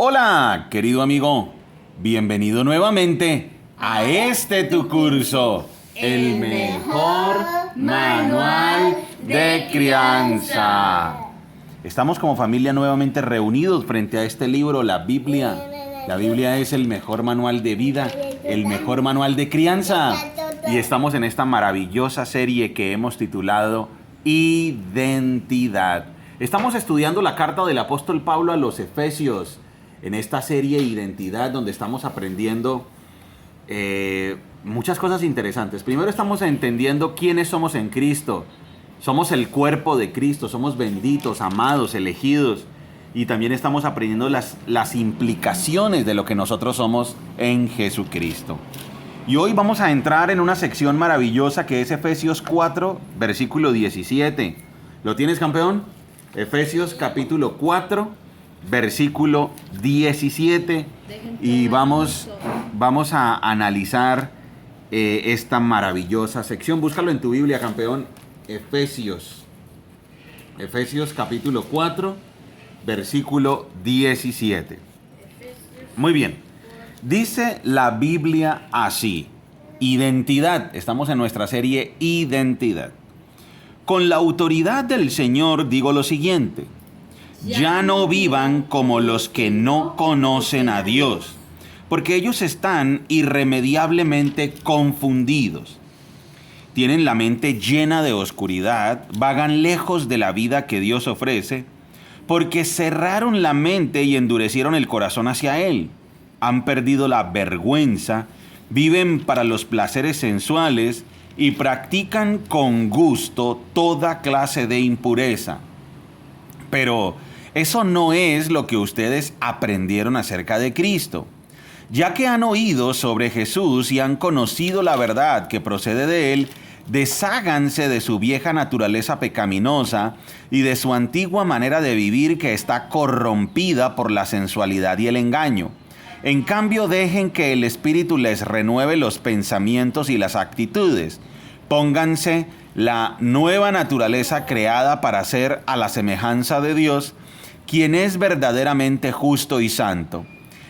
Hola, querido amigo. Bienvenido nuevamente a tu curso, el mejor manual de crianza. Estamos como familia nuevamente reunidos frente a este libro, la Biblia. La Biblia es el mejor manual de vida, el mejor manual de crianza. Y estamos en esta maravillosa serie que hemos titulado Identidad. Estamos estudiando la carta del apóstol Pablo a los Efesios. En esta serie Identidad, donde estamos aprendiendo muchas cosas interesantes. Primero estamos entendiendo quiénes somos en Cristo. Somos el cuerpo de Cristo, somos benditos, amados, elegidos. Y también estamos aprendiendo las implicaciones de lo que nosotros somos en Jesucristo. Y hoy vamos a entrar en una sección maravillosa que es Efesios 4, versículo 17. ¿Lo tienes, campeón? Efesios capítulo 4, versículo 17. Y vamos a analizar esta maravillosa sección. Búscalo en tu Biblia, campeón. Efesios capítulo 4, versículo 17. Muy bien. Dice la Biblia así: Identidad. Estamos en nuestra serie Identidad. Con la autoridad del Señor digo lo siguiente: ya no vivan como los que no conocen a Dios, porque ellos están irremediablemente confundidos. Tienen la mente llena de oscuridad, vagan lejos de la vida que Dios ofrece, porque cerraron la mente y endurecieron el corazón hacia Él. Han perdido la vergüenza, viven para los placeres sensuales y practican con gusto toda clase de impureza. Pero eso no es lo que ustedes aprendieron acerca de Cristo. Ya que han oído sobre Jesús y han conocido la verdad que procede de Él, desháganse de su vieja naturaleza pecaminosa y de su antigua manera de vivir que está corrompida por la sensualidad y el engaño. En cambio, dejen que el Espíritu les renueve los pensamientos y las actitudes. Pónganse la nueva naturaleza creada para ser a la semejanza de Dios, quien es verdaderamente justo y santo.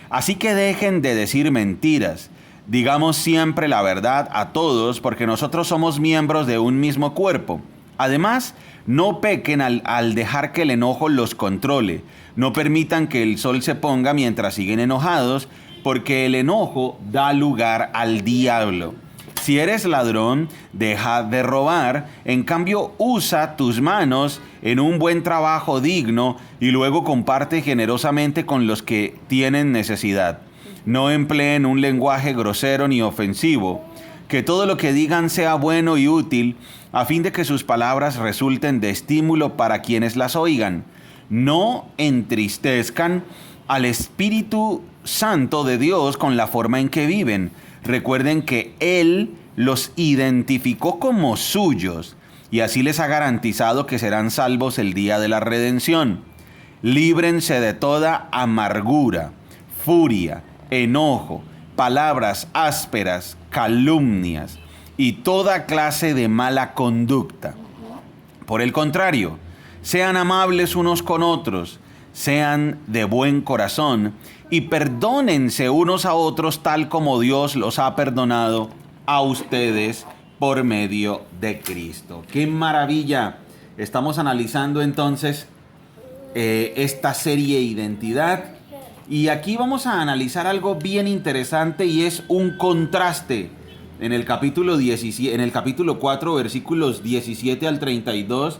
Así que dejen de decir mentiras. Digamos siempre la verdad a todos, porque nosotros somos miembros de un mismo cuerpo. Además, no pequen al dejar que el enojo los controle. No permitan que el sol se ponga mientras siguen enojados, porque el enojo da lugar al diablo. Si eres ladrón, deja de robar. En cambio, usa tus manos en un buen trabajo digno y luego comparte generosamente con los que tienen necesidad. No empleen un lenguaje grosero ni ofensivo. Que todo lo que digan sea bueno y útil, a fin de que sus palabras resulten de estímulo para quienes las oigan. No entristezcan al Espíritu Santo de Dios con la forma en que viven. Recuerden que Él los identificó como suyos y así les ha garantizado que serán salvos el día de la redención. Líbrense de toda amargura, furia, enojo, palabras ásperas, calumnias y toda clase de mala conducta. Por el contrario, sean amables unos con otros, sean de buen corazón y perdónense unos a otros tal como Dios los ha perdonado a ustedes por medio de Cristo. ¡Qué maravilla! Estamos analizando entonces esta serie Identidad. Y aquí vamos a analizar algo bien interesante y es un contraste. En el capítulo 4, versículos 17 al 32,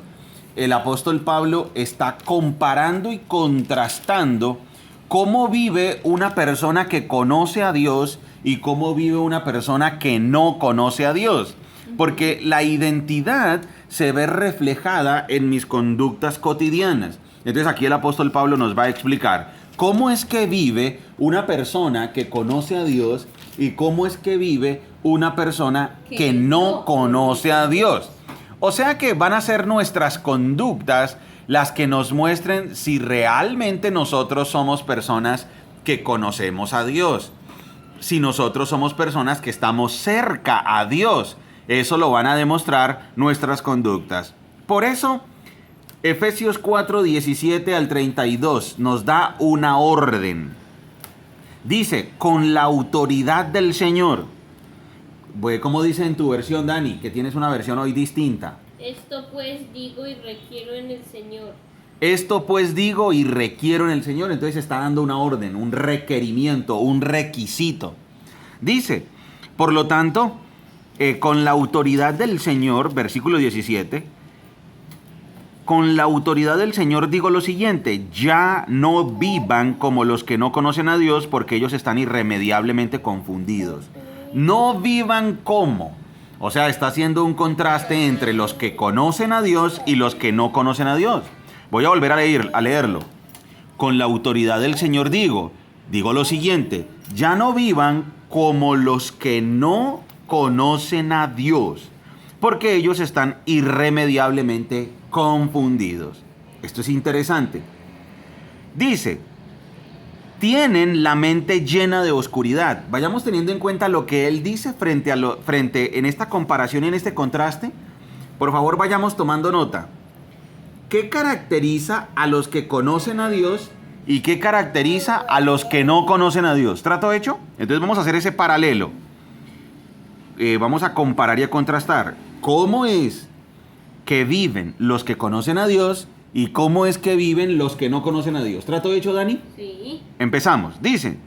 el apóstol Pablo está comparando y contrastando cómo vive una persona que conoce a Dios y cómo vive una persona que no conoce a Dios. Porque la identidad se ve reflejada en mis conductas cotidianas. Entonces aquí el apóstol Pablo nos va a explicar cómo es que vive una persona que conoce a Dios y cómo es que vive una persona que no conoce a Dios. O sea que van a ser nuestras conductas las que nos muestren si realmente nosotros somos personas que conocemos a Dios. Si nosotros somos personas que estamos cerca a Dios. Eso lo van a demostrar nuestras conductas. Por eso, Efesios 4, 17 al 32 nos da una orden. Dice, con la autoridad del Señor. ¿Cómo dice en tu versión, Dani? Que tienes una versión hoy distinta. Esto pues digo y requiero en el Señor. Esto pues digo y requiero en el Señor. Entonces está dando una orden, un requerimiento, un requisito. Dice, por lo tanto, con la autoridad del Señor, versículo 17, con la autoridad del Señor digo lo siguiente, ya no vivan como los que no conocen a Dios porque ellos están irremediablemente confundidos. No vivan como. O sea, está haciendo un contraste entre los que conocen a Dios y los que no conocen a Dios. Voy a volver a leerlo. Con la autoridad del Señor digo lo siguiente, ya no vivan como los que no conocen a Dios, porque ellos están irremediablemente confundidos. Esto es interesante. Dice, tienen la mente llena de oscuridad. Vayamos teniendo en cuenta lo que él dice frente en esta comparación y en este contraste. Por favor, vayamos tomando nota. ¿Qué caracteriza a los que conocen a Dios y qué caracteriza a los que no conocen a Dios? ¿Trato hecho? Entonces vamos a hacer ese paralelo. Vamos a comparar y a contrastar. ¿Cómo es que viven los que conocen a Dios y cómo es que viven los que no conocen a Dios? ¿Trato hecho, Dani? Sí. Empezamos. Dice,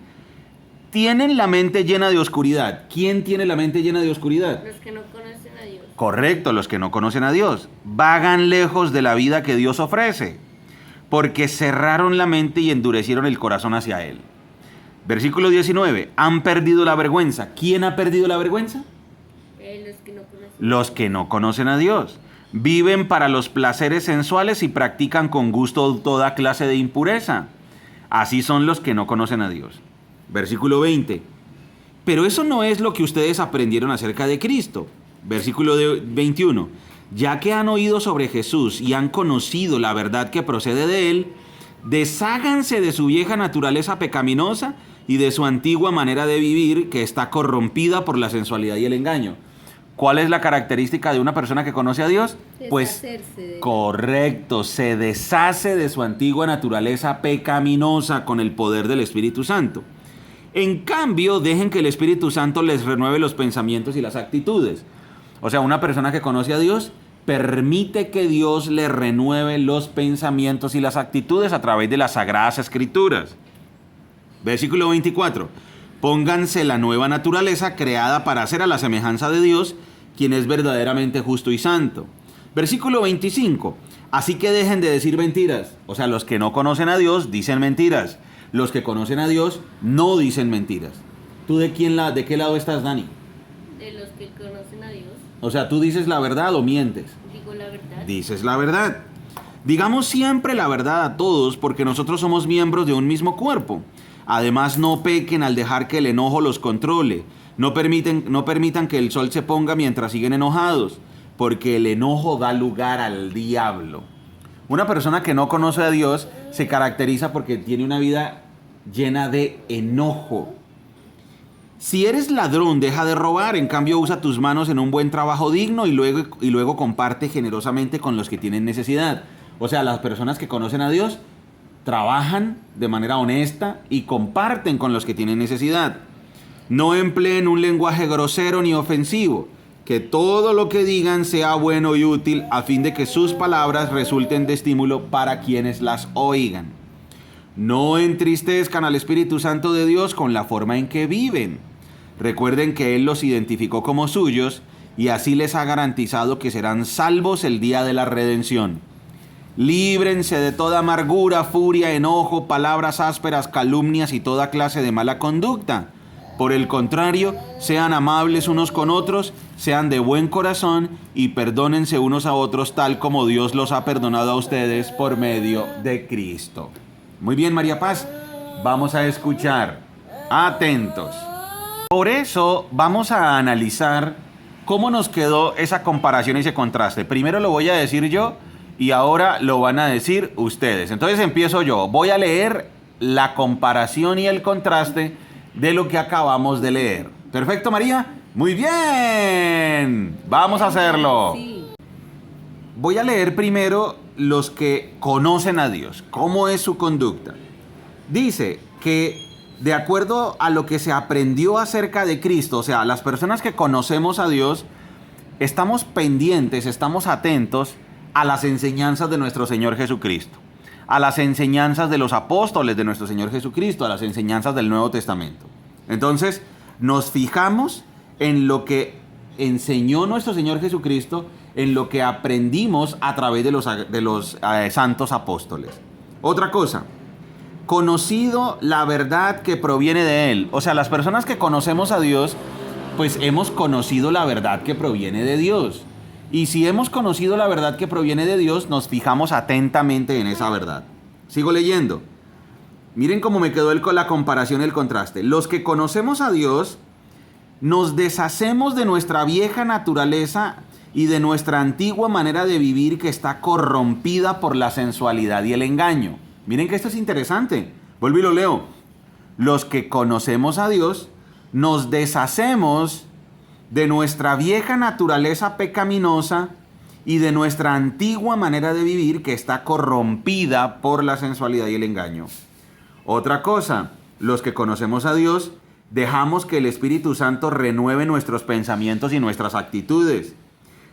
tienen la mente llena de oscuridad. ¿Quién tiene la mente llena de oscuridad? Los que no conocen a Dios. Correcto, los que no conocen a Dios. Vagan lejos de la vida que Dios ofrece, porque cerraron la mente y endurecieron el corazón hacia Él. Versículo 19, han perdido la vergüenza. ¿Quién ha perdido la vergüenza? Los que no conocen. Los que no conocen a Dios. Viven para los placeres sensuales y practican con gusto toda clase de impureza. Así son los que no conocen a Dios. Versículo 20. Pero eso no es lo que ustedes aprendieron acerca de Cristo. Versículo 21. Ya que han oído sobre Jesús y han conocido la verdad que procede de Él, desháganse de su vieja naturaleza pecaminosa y de su antigua manera de vivir que está corrompida por la sensualidad y el engaño. ¿Cuál es la característica de una persona que conoce a Dios? Pues correcto, se deshace de su antigua naturaleza pecaminosa con el poder del Espíritu Santo. En cambio, dejen que el Espíritu Santo les renueve los pensamientos y las actitudes. O sea, una persona que conoce a Dios permite que Dios le renueve los pensamientos y las actitudes a través de las Sagradas Escrituras. Versículo 24. Pónganse la nueva naturaleza creada para ser a la semejanza de Dios, quien es verdaderamente justo y santo. Versículo 25. Así que dejen de decir mentiras. O sea, los que no conocen a Dios dicen mentiras. Los que conocen a Dios no dicen mentiras. ¿Tú de qué lado estás, Dani? De los que conocen a Dios. O sea, ¿tú dices la verdad o mientes? Digo la verdad. Dices la verdad. Digamos siempre la verdad a todos porque nosotros somos miembros de un mismo cuerpo. Además, no pequen al dejar que el enojo los controle. No permitan que el sol se ponga mientras siguen enojados, porque el enojo da lugar al diablo. Una persona que no conoce a Dios se caracteriza porque tiene una vida llena de enojo. Si eres ladrón, deja de robar. En cambio, usa tus manos en un buen trabajo digno y luego comparte generosamente con los que tienen necesidad. O sea, las personas que conocen a Dios trabajan de manera honesta y comparten con los que tienen necesidad. No empleen un lenguaje grosero ni ofensivo. Que todo lo que digan sea bueno y útil a fin de que sus palabras resulten de estímulo para quienes las oigan. No entristezcan al Espíritu Santo de Dios con la forma en que viven. Recuerden que Él los identificó como suyos y así les ha garantizado que serán salvos el día de la redención. Líbrense de toda amargura, furia, enojo, palabras ásperas, calumnias y toda clase de mala conducta. Por el contrario, sean amables unos con otros, sean de buen corazón y perdónense unos a otros tal como Dios los ha perdonado a ustedes por medio de Cristo. Muy bien, María Paz, vamos a escuchar. Atentos. Por eso vamos a analizar cómo nos quedó esa comparación y ese contraste. Primero lo voy a decir yo y ahora lo van a decir ustedes. Entonces empiezo yo. Voy a leer la comparación y el contraste de lo que acabamos de leer. ¿Perfecto, María? Muy bien. Vamos a hacerlo. Sí. Voy a leer primero los que conocen a Dios. ¿Cómo es su conducta? Dice que de acuerdo a lo que se aprendió acerca de Cristo, o sea, las personas que conocemos a Dios, estamos pendientes, estamos atentos a las enseñanzas de nuestro Señor Jesucristo, a las enseñanzas de los apóstoles de nuestro Señor Jesucristo, a las enseñanzas del Nuevo Testamento. Entonces, nos fijamos en lo que enseñó nuestro Señor Jesucristo, en lo que aprendimos a través de los santos apóstoles. Otra cosa, conocido la verdad que proviene de Él. O sea, las personas que conocemos a Dios, pues hemos conocido la verdad que proviene de Dios. Y si hemos conocido la verdad que proviene de Dios, nos fijamos atentamente en esa verdad. Sigo leyendo. Miren cómo me quedó la comparación, el contraste. Los que conocemos a Dios, nos deshacemos de nuestra vieja naturaleza y de nuestra antigua manera de vivir que está corrompida por la sensualidad y el engaño. Miren que esto es interesante. Vuelvo y lo leo. Los que conocemos a Dios, nos deshacemos de nuestra vieja naturaleza pecaminosa y de nuestra antigua manera de vivir que está corrompida por la sensualidad y el engaño. Otra cosa, los que conocemos a Dios, dejamos que el Espíritu Santo renueve nuestros pensamientos y nuestras actitudes.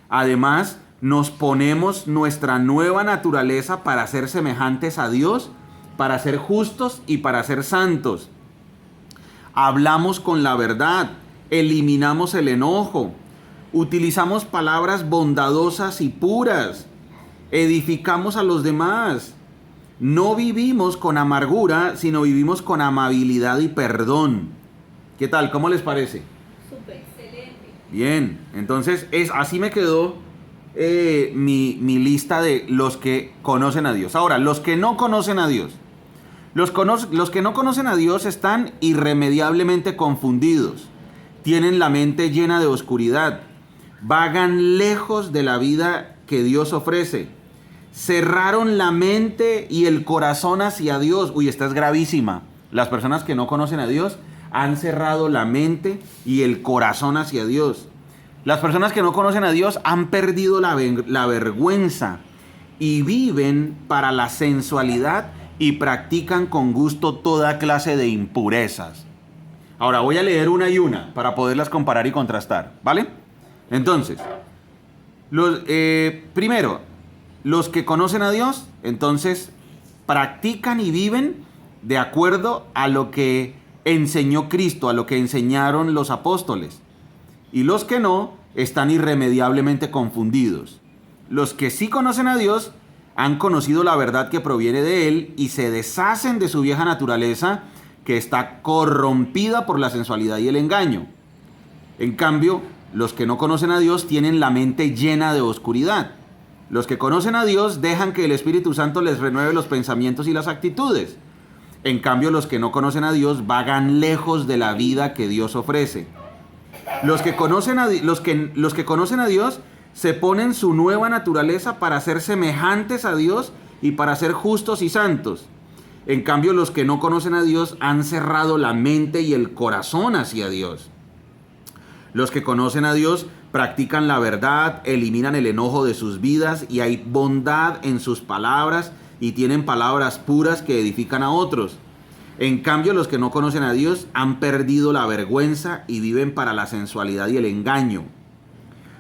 Además, nos ponemos nuestra nueva naturaleza para ser semejantes a Dios, para ser justos y para ser santos. Hablamos con la verdad, eliminamos el enojo, utilizamos palabras bondadosas y puras, edificamos a los demás. No vivimos con amargura, sino vivimos con amabilidad y perdón. ¿Qué tal? ¿Cómo les parece? Súper excelente. Bien, entonces así me quedó mi lista de los que conocen a Dios. Ahora, los que no conocen a Dios. Los que no conocen a Dios están irremediablemente confundidos. Tienen la mente llena de oscuridad. Vagan lejos de la vida que Dios ofrece. Cerraron la mente y el corazón hacia Dios. Uy, esta es gravísima. Las personas que no conocen a Dios han cerrado la mente y el corazón hacia Dios. Las personas que no conocen a Dios han perdido la vergüenza y viven para la sensualidad y practican con gusto toda clase de impurezas. Ahora voy a leer una y una para poderlas comparar y contrastar, ¿vale? Entonces, primero, los que conocen a Dios, entonces, practican y viven de acuerdo a lo que enseñó Cristo, a lo que enseñaron los apóstoles. Y los que no, están irremediablemente confundidos. Los que sí conocen a Dios, han conocido la verdad que proviene de Él y se deshacen de su vieja naturaleza que está corrompida por la sensualidad y el engaño. En cambio, los que no conocen a Dios tienen la mente llena de oscuridad. Los que conocen a Dios dejan que el Espíritu Santo les renueve los pensamientos y las actitudes. En cambio, los que no conocen a Dios vagan lejos de la vida que Dios ofrece. Los que conocen a Dios se ponen su nueva naturaleza para ser semejantes a Dios y para ser justos y santos. En cambio, los que no conocen a Dios han cerrado la mente y el corazón hacia Dios. Los que conocen a Dios practican la verdad, eliminan el enojo de sus vidas y hay bondad en sus palabras y tienen palabras puras que edifican a otros. En cambio, los que no conocen a Dios han perdido la vergüenza y viven para la sensualidad y el engaño.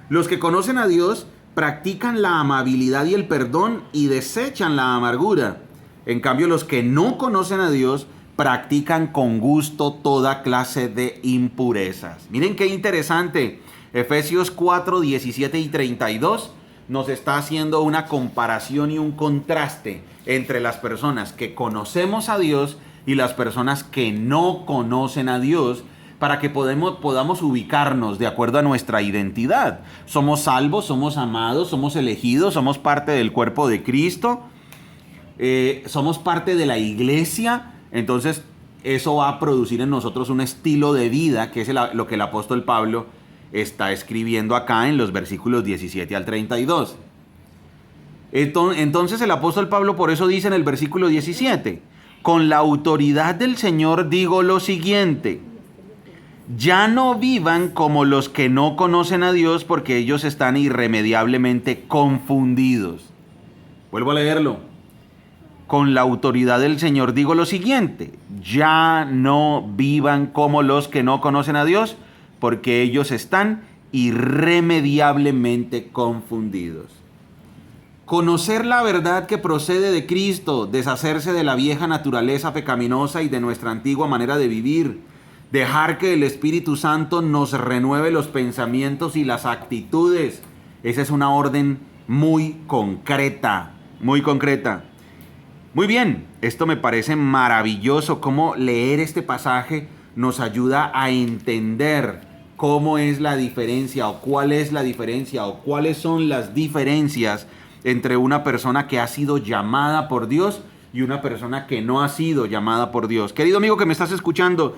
Los que conocen a Dios practican la amabilidad y el perdón y desechan la amargura. En cambio, los que no conocen a Dios practican con gusto toda clase de impurezas. Miren qué interesante. Efesios 4, 17 y 32 nos está haciendo una comparación y un contraste entre las personas que conocemos a Dios y las personas que no conocen a Dios, para que podamos ubicarnos de acuerdo a nuestra identidad. Somos salvos, somos amados, somos elegidos, somos parte del cuerpo de Cristo, somos parte de la iglesia. Entonces eso va a producir en nosotros un estilo de vida, que es lo que el apóstol Pablo está escribiendo acá en los versículos 17 al 32. Entonces el apóstol Pablo por eso dice en el versículo 17: con la autoridad del Señor digo lo siguiente: ya no vivan como los que no conocen a Dios, porque ellos están irremediablemente confundidos. Vuelvo a leerlo. con la autoridad del Señor digo lo siguiente: ya no vivan como los que no conocen a Dios, porque ellos están irremediablemente confundidos. Conocer la verdad que procede de Cristo, deshacerse de la vieja naturaleza pecaminosa y de nuestra antigua manera de vivir, dejar que el Espíritu Santo nos renueve los pensamientos y las actitudes. Esa es una orden muy concreta, muy concreta. Muy bien, esto me parece maravilloso, cómo leer este pasaje nos ayuda a entender cómo es la diferencia o cuál es la diferencia o cuáles son las diferencias entre una persona que ha sido llamada por Dios y una persona que no ha sido llamada por Dios. Querido amigo que me estás escuchando,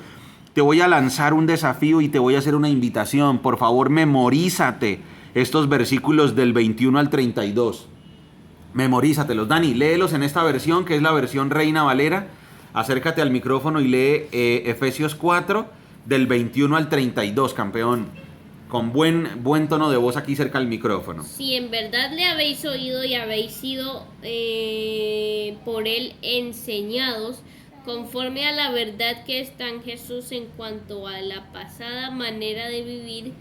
te voy a lanzar un desafío y te voy a hacer una invitación. Por favor, memorízate estos versículos del 21 al 32. Memorízatelos. Dani, léelos en esta versión, que es la versión Reina Valera. Acércate al micrófono y lee Efesios 4, del 21 al 32, campeón. Con buen tono de voz aquí cerca del micrófono. Si en verdad le habéis oído y habéis sido por él enseñados, conforme a la verdad que está en Jesús en cuanto a la pasada manera de vivir,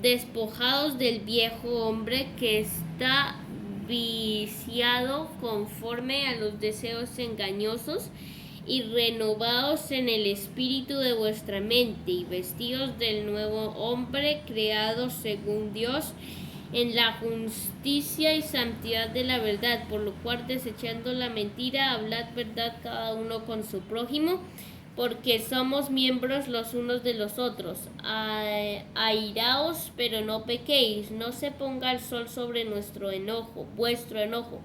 despojados del viejo hombre que está viciado conforme a los deseos engañosos, y renovados en el espíritu de vuestra mente, y vestidos del nuevo hombre creado según Dios en la justicia y santidad de la verdad, por lo cual, desechando la mentira, hablad verdad cada uno con su prójimo, porque somos miembros los unos de los otros. Airaos, pero no pequéis, no se ponga el sol sobre vuestro enojo.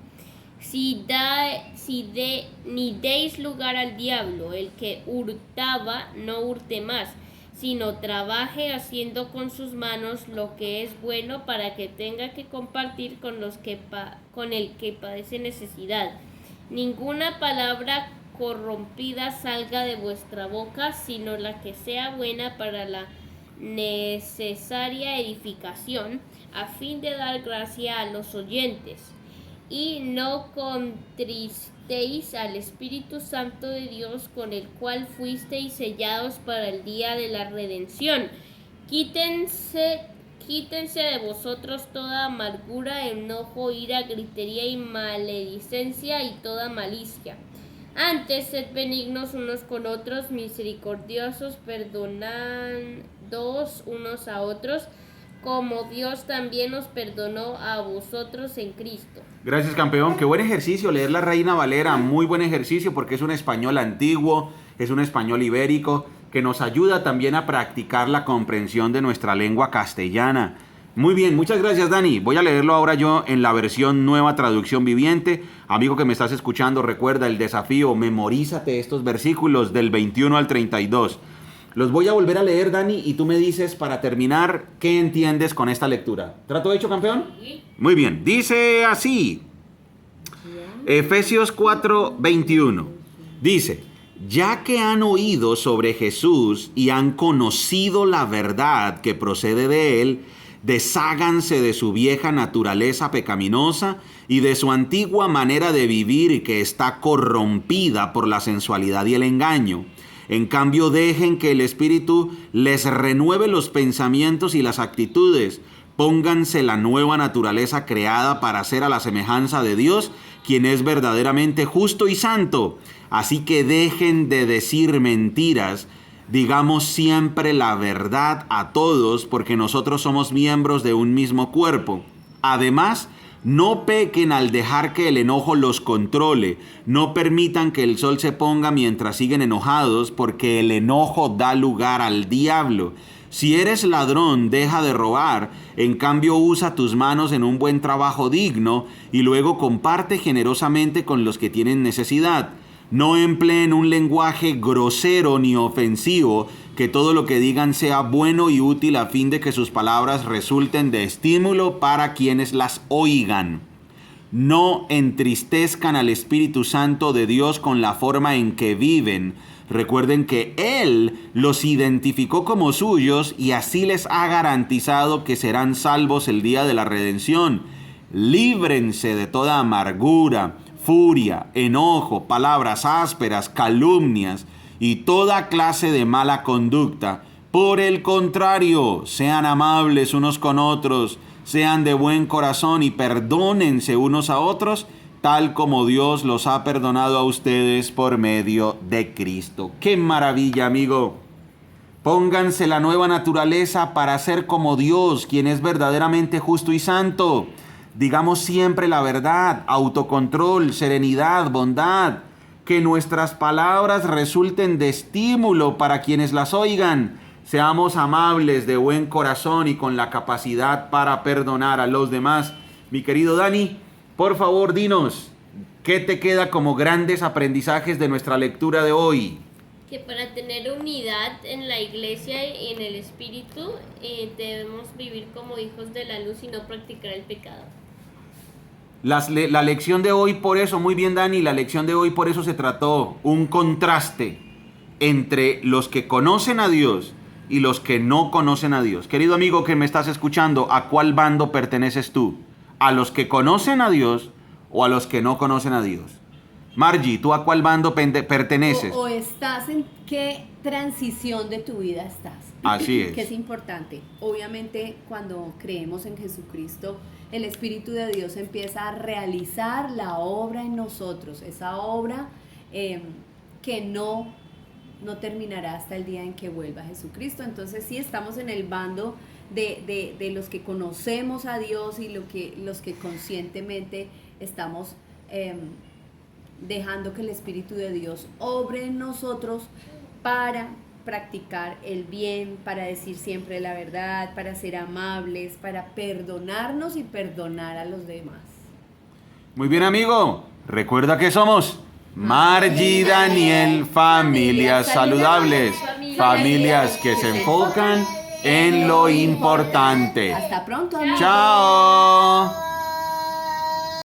Ni deis lugar al diablo. El que hurtaba, no hurte más, sino trabaje haciendo con sus manos lo que es bueno, para que tenga que compartir con el que padece necesidad. Ninguna palabra corrompida salga de vuestra boca, sino la que sea buena para la necesaria edificación, a fin de dar gracia a los oyentes. Y no contristéis al Espíritu Santo de Dios, con el cual fuisteis sellados para el día de la redención. Quítense de vosotros toda amargura, enojo, ira, gritería y maledicencia y toda malicia. Antes, sed benignos unos con otros, misericordiosos, perdonándoos unos a otros, como Dios también nos perdonó a vosotros en Cristo. Gracias, campeón. Qué buen ejercicio leer la Reina Valera. Muy buen ejercicio, porque es un español antiguo, es un español ibérico, que nos ayuda también a practicar la comprensión de nuestra lengua castellana. Muy bien, muchas gracias, Dani. Voy a leerlo ahora yo en la versión Nueva Traducción Viviente. Amigo que me estás escuchando, recuerda el desafío: memorízate estos versículos del 21 al 32. Los voy a volver a leer, Dani, y tú me dices, para terminar, ¿qué entiendes con esta lectura? ¿Trato hecho, campeón? Sí. Muy bien, dice así. Efesios 4, 21. Dice: ya que han oído sobre Jesús y han conocido la verdad que procede de él, desháganse de su vieja naturaleza pecaminosa y de su antigua manera de vivir, que está corrompida por la sensualidad y el engaño. En cambio, dejen que el Espíritu les renueve los pensamientos y las actitudes. Pónganse la nueva naturaleza creada para ser a la semejanza de Dios, quien es verdaderamente justo y santo. Así que dejen de decir mentiras. Digamos siempre la verdad a todos, porque nosotros somos miembros de un mismo cuerpo. Además, no pequen al dejar que el enojo los controle. No permitan que el sol se ponga mientras siguen enojados, porque el enojo da lugar al diablo. Si eres ladrón, deja de robar. En cambio, usa tus manos en un buen trabajo digno y luego comparte generosamente con los que tienen necesidad. No empleen un lenguaje grosero ni ofensivo, que todo lo que digan sea bueno y útil, a fin de que sus palabras resulten de estímulo para quienes las oigan. No entristezcan al Espíritu Santo de Dios con la forma en que viven. Recuerden que Él los identificó como suyos y así les ha garantizado que serán salvos el día de la redención. Líbrense de toda amargura, furia, enojo, palabras ásperas, calumnias y toda clase de mala conducta. Por el contrario, sean amables unos con otros, sean de buen corazón y perdónense unos a otros, tal como Dios los ha perdonado a ustedes por medio de Cristo. ¡Qué maravilla, amigo! Pónganse la nueva naturaleza para ser como Dios, quien es verdaderamente justo y santo. Digamos siempre la verdad, autocontrol, serenidad, bondad. Que nuestras palabras resulten de estímulo para quienes las oigan. Seamos amables, de buen corazón y con la capacidad para perdonar a los demás. Mi querido Dani, por favor, dinos, ¿qué te queda como grandes aprendizajes de nuestra lectura de hoy? Que para tener unidad en la iglesia y en el espíritu debemos vivir como hijos de la luz y no practicar el pecado. La lección de hoy, por eso, muy bien Dani, la lección de hoy por eso se trató un contraste entre los que conocen a Dios y los que no conocen a Dios. Querido amigo que me estás escuchando, ¿a cuál bando perteneces tú? ¿A los que conocen a Dios o a los que no conocen a Dios? Margie, ¿tú a cuál bando perteneces? O estás en qué transición de tu vida estás. Así es. Que es importante. Obviamente, cuando creemos en Jesucristo, el Espíritu de Dios empieza a realizar la obra en nosotros. Esa obra que no terminará hasta el día en que vuelva Jesucristo. Entonces, sí estamos en el bando de los que conocemos a Dios y los que conscientemente estamos dejando que el Espíritu de Dios obre en nosotros para practicar el bien, para decir siempre la verdad, para ser amables, para perdonarnos y perdonar a los demás. Muy bien, amigo. Recuerda que somos Margie y Daniel, familias saludables, familias que se enfocan en lo importante. Hasta pronto, amigos. Chao.